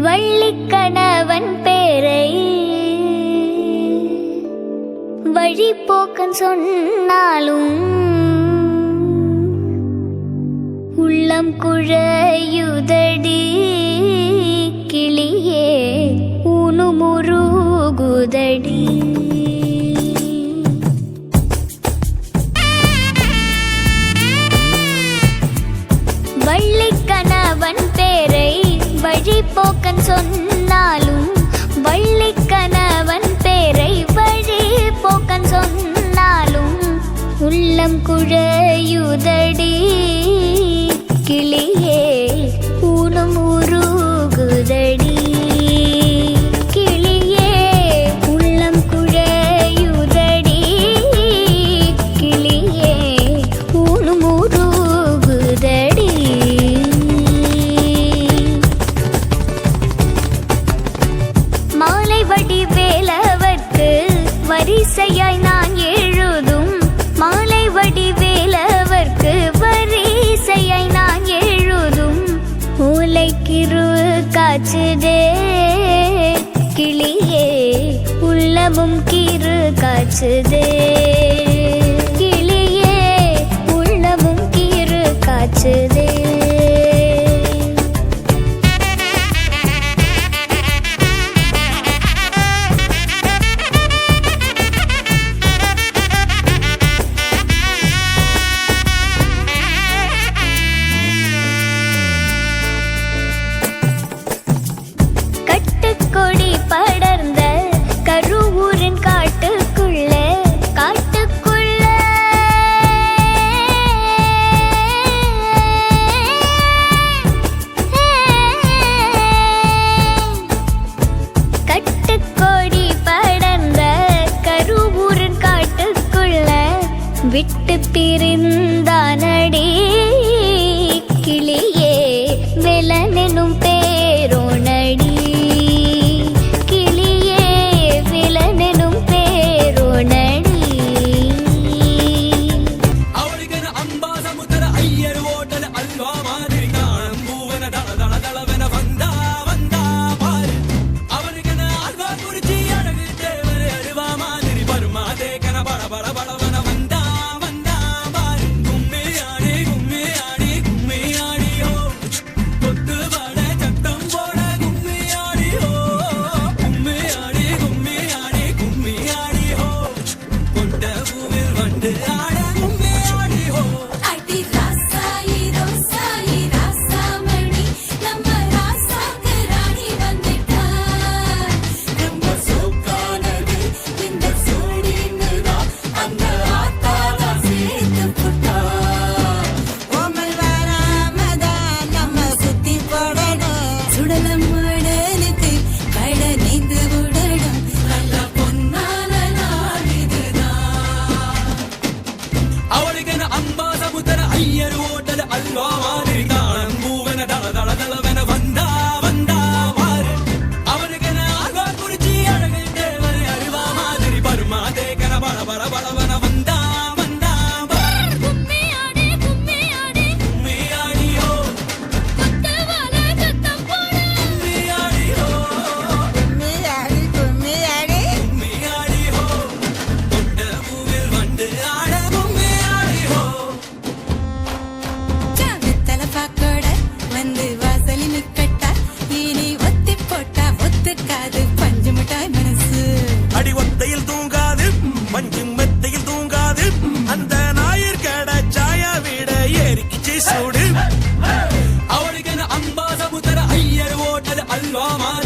வள்ளிக்கணவன் பேரை வழிபோக்கன் சொன்னாலும் உள்ளம் குழையுதடி கிளியே ஊனுமுருகுதடி. வள்ளிக்கணவன் பேரை வழிபோக்கன் சொன்னாலும் வள்ளிக்கணவன் பேரை வழிபோக்கன் சொன்னாலும் உள்ளம் குழையுதடி கிளியே ஊனும் உருகுதடி. கிளியே உள்ளம் குழையுதடி கிளியே ஊனும் உருகுதடி. மாலை வடிவேலவர்க்கு வரிசையாய் நான் எழுதும் மாலை வடிவேலவர்க்கு வரிசையாய் நான் எழுதும் மூளைக்கிரு காச்சுதே கிளியே உள்ளமும் கிரு காச்சுதே. கிளியே உள்ளமும் கிரு காச்சுதே. கொடி படர்ந்த கருவூரின் காட்டுக்குள்ள கட்டுக்கொடி படர்ந்த கருவூரின் காட்டுக்குள்ள விட்டு பிரிந்தானடி கிளியே வெலனெனும் பேரோனடி. அவளுக்கு அம்பா சமுத்திர ஐயர் ஓட்டல் அல்வா.